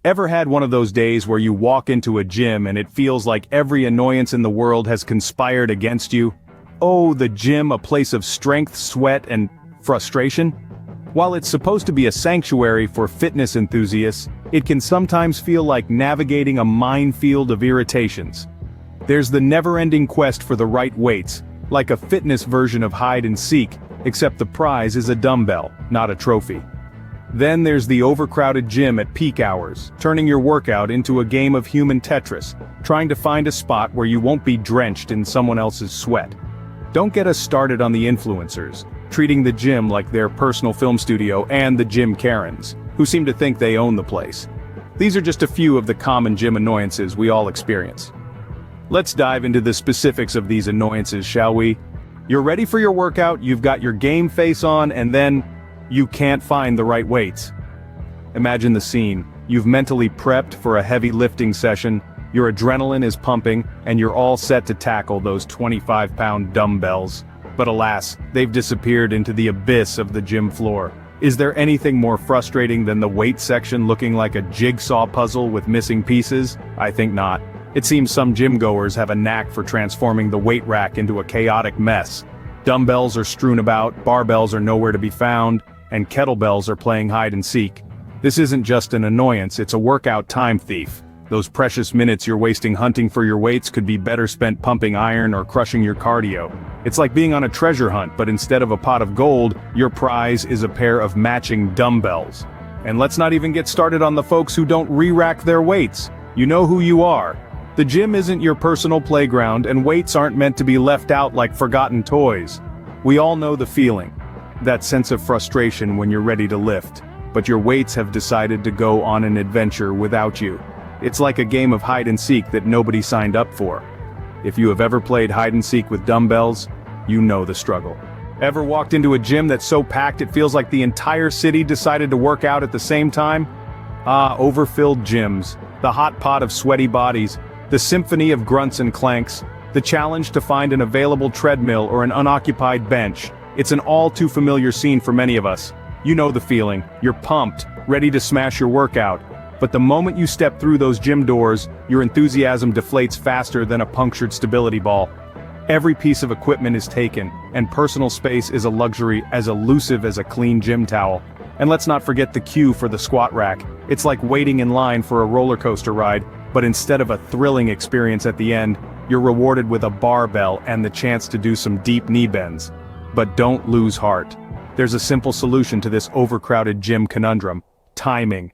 Ever had one of those days where you walk into a gym and it feels like every annoyance in the world has conspired against you? Oh, the gym, a place of strength, sweat, and frustration? While it's supposed to be a sanctuary for fitness enthusiasts, it can sometimes feel like navigating a minefield of irritations. There's the never-ending quest for the right weights, like a fitness version of hide and seek, except the prize is a dumbbell, not a trophy. Then there's the overcrowded gym at peak hours, turning your workout into a game of human Tetris, trying to find a spot where you won't be drenched in someone else's sweat. Don't get us started on the influencers, treating the gym like their personal film studio, and the gym Karens, who seem to think they own the place. These are just a few of the common gym annoyances we all experience. Let's dive into the specifics of these annoyances, shall we? You're ready for your workout, you've got your game face on, and then you can't find the right weights. Imagine the scene. You've mentally prepped for a heavy lifting session, your adrenaline is pumping, and you're all set to tackle those 25-pound dumbbells. But alas, they've disappeared into the abyss of the gym floor. Is there anything more frustrating than the weight section looking like a jigsaw puzzle with missing pieces? I think not. It seems some gym-goers have a knack for transforming the weight rack into a chaotic mess. Dumbbells are strewn about, barbells are nowhere to be found, and kettlebells are playing hide and seek. This isn't just an annoyance, it's a workout time thief. Those precious minutes you're wasting hunting for your weights could be better spent pumping iron or crushing your cardio. It's like being on a treasure hunt, but instead of a pot of gold, your prize is a pair of matching dumbbells. And let's not even get started on the folks who don't re-rack their weights. You know who you are. The gym isn't your personal playground, and weights aren't meant to be left out like forgotten toys. We all know the feeling. That sense of frustration when you're ready to lift, but your weights have decided to go on an adventure without you. It's like a game of hide and seek that nobody signed up for. If you have ever played hide and seek with dumbbells, you know the struggle. Ever walked into a gym that's so packed it feels like the entire city decided to work out at the same time? Ah, overfilled gyms, the hot pot of sweaty bodies, the symphony of grunts and clanks, the challenge to find an available treadmill or an unoccupied bench. It's an all too familiar scene for many of us. You know the feeling, you're pumped, ready to smash your workout. But the moment you step through those gym doors, your enthusiasm deflates faster than a punctured stability ball. Every piece of equipment is taken, and personal space is a luxury as elusive as a clean gym towel. And let's not forget the queue for the squat rack. It's like waiting in line for a roller coaster ride, but instead of a thrilling experience at the end, you're rewarded with a barbell and the chance to do some deep knee bends. But don't lose heart. There's a simple solution to this overcrowded gym conundrum: timing.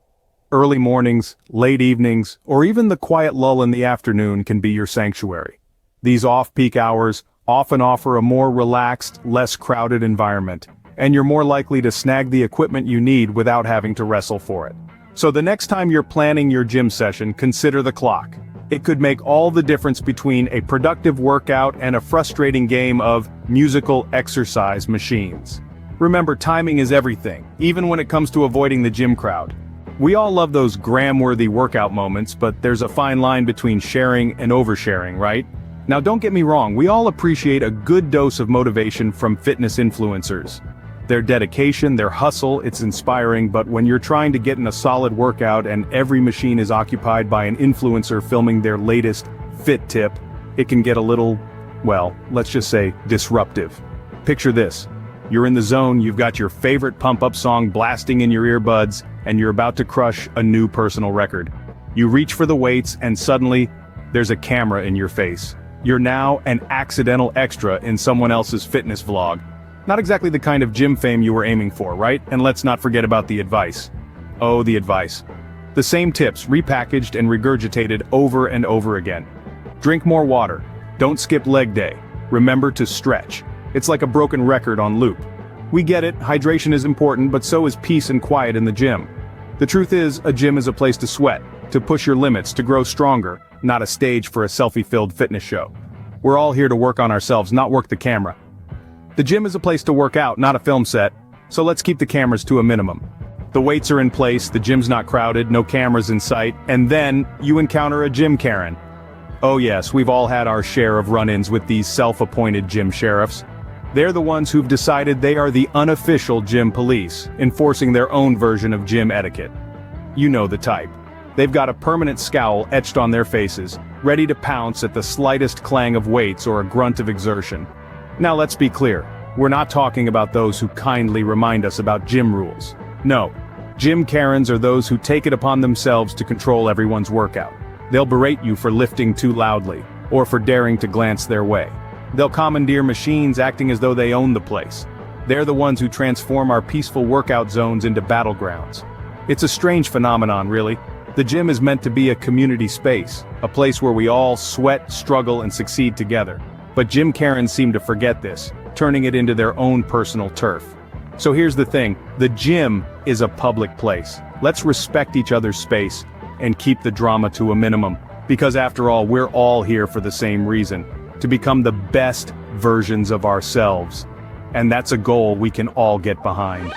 Early mornings, late evenings, or even the quiet lull in the afternoon can be your sanctuary. These off-peak hours often offer a more relaxed, less crowded environment, and you're more likely to snag the equipment you need without having to wrestle for it. So the next time you're planning your gym session, consider the clock. It could make all the difference between a productive workout and a frustrating game of musical exercise machines. Remember, timing is everything, even when it comes to avoiding the gym crowd. We all love those gram-worthy workout moments, but there's a fine line between sharing and oversharing, right? Now don't get me wrong, we all appreciate a good dose of motivation from fitness influencers. Their dedication, their hustle, it's inspiring, but when you're trying to get in a solid workout and every machine is occupied by an influencer filming their latest fit tip, it can get a little, well, let's just say disruptive. Picture this. You're in the zone, you've got your favorite pump-up song blasting in your earbuds, and you're about to crush a new personal record. You reach for the weights, and suddenly, there's a camera in your face. You're now an accidental extra in someone else's fitness vlog. Not exactly the kind of gym fame you were aiming for, right? And let's not forget about the advice. Oh, the advice. The same tips repackaged and regurgitated over and over again. Drink more water. Don't skip leg day. Remember to stretch. It's like a broken record on loop. We get it, hydration is important, but so is peace and quiet in the gym. The truth is, a gym is a place to sweat, to push your limits, to grow stronger, not a stage for a selfie-filled fitness show. We're all here to work on ourselves, not work the camera. The gym is a place to work out, not a film set, so let's keep the cameras to a minimum. The weights are in place, the gym's not crowded, no cameras in sight, and then you encounter a gym Karen. Oh yes, we've all had our share of run-ins with these self-appointed gym sheriffs. They're the ones who've decided they are the unofficial gym police, enforcing their own version of gym etiquette. You know the type. They've got a permanent scowl etched on their faces, ready to pounce at the slightest clang of weights or a grunt of exertion. Now let's be clear, we're not talking about those who kindly remind us about gym rules. No, gym Karens are those who take it upon themselves to control everyone's workout. They'll berate you for lifting too loudly, or for daring to glance their way. They'll commandeer machines acting as though they own the place. They're the ones who transform our peaceful workout zones into battlegrounds. It's a strange phenomenon, really. The gym is meant to be a community space, a place where we all sweat, struggle, and succeed together. But gym Karens seem to forget this, turning it into their own personal turf. So here's the thing, the gym is a public place. Let's respect each other's space, and keep the drama to a minimum. Because after all, we're all here for the same reason, to become the best versions of ourselves. And that's a goal we can all get behind.